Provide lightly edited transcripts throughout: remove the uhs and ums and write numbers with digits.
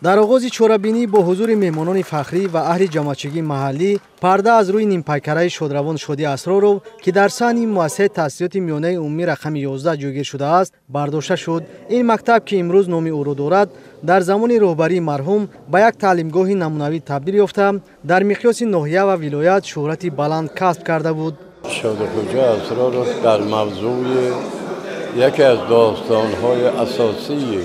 در آغاز چورابینی با حضور مهمانان فخری و اهل جامعه‌چگی محلی پرده از روی نیمپیکره شادروان شادی اسرارov که در سانی مؤسسه تحصیلات میانه عمومی رقم 11 جوگیر شده است برداشته شد. این مکتب که امروز نام او را دارد در زمان رهبری مرحوم به یک تعلیمگاه نمونوی تبدیل یافته در مقیاس ناحیه و ولایت شهرت بلند کسب کرده بود. شادخوجه اسرارov در موضوع یکی از داستان‌های اساسی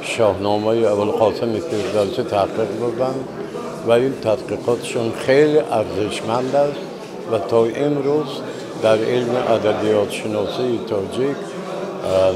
شاهنامه ابوالقاسم فردوسی تحقیق بودند و این تحقیقاتشون خیلی ارزشمند است و تا امروز در علم ادبیات شناسی تاجیک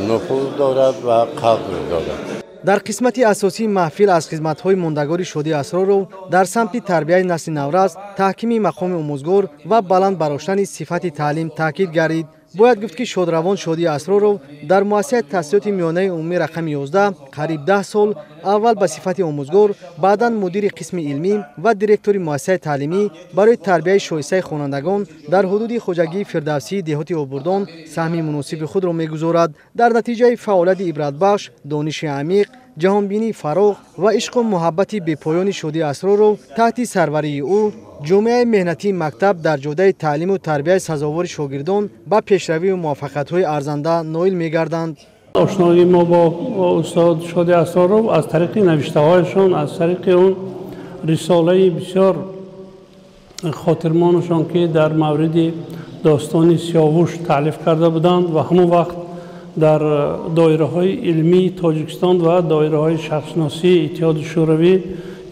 نفوذ دارد و قدر دارد. در قسمت اساسی محفل از خدمت‌های ماندگار شادی اسرارov در سمت تربیت نسل نورس، تحکیم مقام آموزگار و بلند برآوردن صفت تعلیم تاکید گردید. باید گفت که شادروان شادی اسرارov در مؤسسه تحصیلات میانه عمومی رقم 11 قریب 10 سال اول به صفت آموزگار، بعداً مدیر قسم علمی و دیرکتور مؤسسه تعلیمی برای تربیت شایسته خوانندگان در حدود خواجگی فردوسی دهات آبادان سهم مناسب خود را می‌گذارد. در نتیجه فعالیت عبرتبخش، دانش عمیق، جهانبینی فراغ و عشق و محبت بی‌پایان شادی اسرارov تحت سروری او جامعه مهنتی مکتب در جاده تعلیم و تربیت سزاوار شاگردان به پیشروی و موفقیت‌های ارزنده نائل می‌گردند. آشنایی ما با استاد شادی اسرارov از طریق نوشته‌هایشان، از طریق اون رساله بسیار خاطرمانشان که در مورد داستان سیاوش تألیف کرده بودند و همون وقت در دایره‌های علمی تاجیکستان و دایره‌های شخص‌شناسی اتحاد شوروی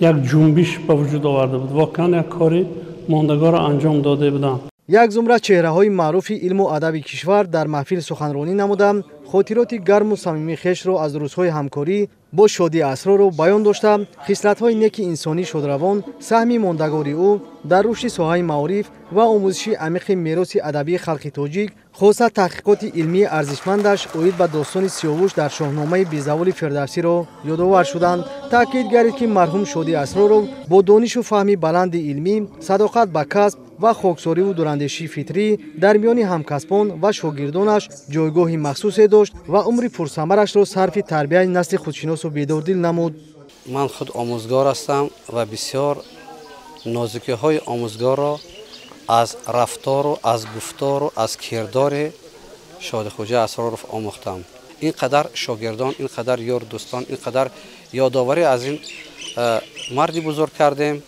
یک جنبش به وجود آورده بود. واقعا یک کار ماندگار انجام داده بودند. یک زمره چهره‌های معروف علم و ادب کشور در محفل سخنرانی نمودند. خاطرات گرم و صمیمی خویش را از روزهای همکاری با شادی اسرارov بیان داشتند. خصلت‌های نیک انسانی شادروان سهم ماندگاری او در رشد ساحه معارف و آموزش عمیق میراث ادبی خلق تاجیک، خاصه تحقیقات علمی ارزشمندش اوید به داستان سیاوش در شاهنامه بی‌زوال فردوسی را یادآور شدند. تاکید گردید که مرحوم شادی اسرارov با دانش و فهم بلند علمی، صداقت به کسب و خاکساری و دوراندیشی فطری در میان همکسبان و شاگردانش جایگاهی مخصوصی داشت و عمر پرثمرش را صرف تربیت نسل خودشناس و بیداردل نمود. من خود آموزگار هستم و بسیار نازکی‌های آموزگار را از رفتار و از گفتار و از کردار شادخوجه اسرارov آموختم. اینقدر شاگردان، اینقدر یار دوستان، اینقدر یادآوری از این مردی بزرگ کردیم.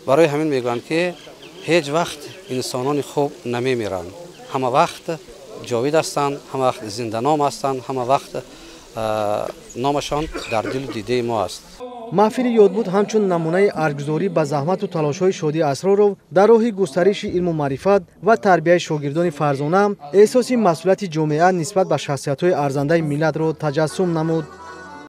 برای همین میگویم که هیچ وقت انسانان خوب نمیمیرند. همه وقت جاوید هستند، همه وقت زنده نام هستند، همه وقت نامشان در دل و دیده ما است. محفل یاد بود همچون نمونه ارزگذاری به زحمت و تلاش‌های شادی اسرارov در راه گسترش علم و معرفت و تربیت شاگردان فرزانه احساس مسئولیت جامعه نسبت به شخصیت‌های ارزنده ملت را تجسم نمود.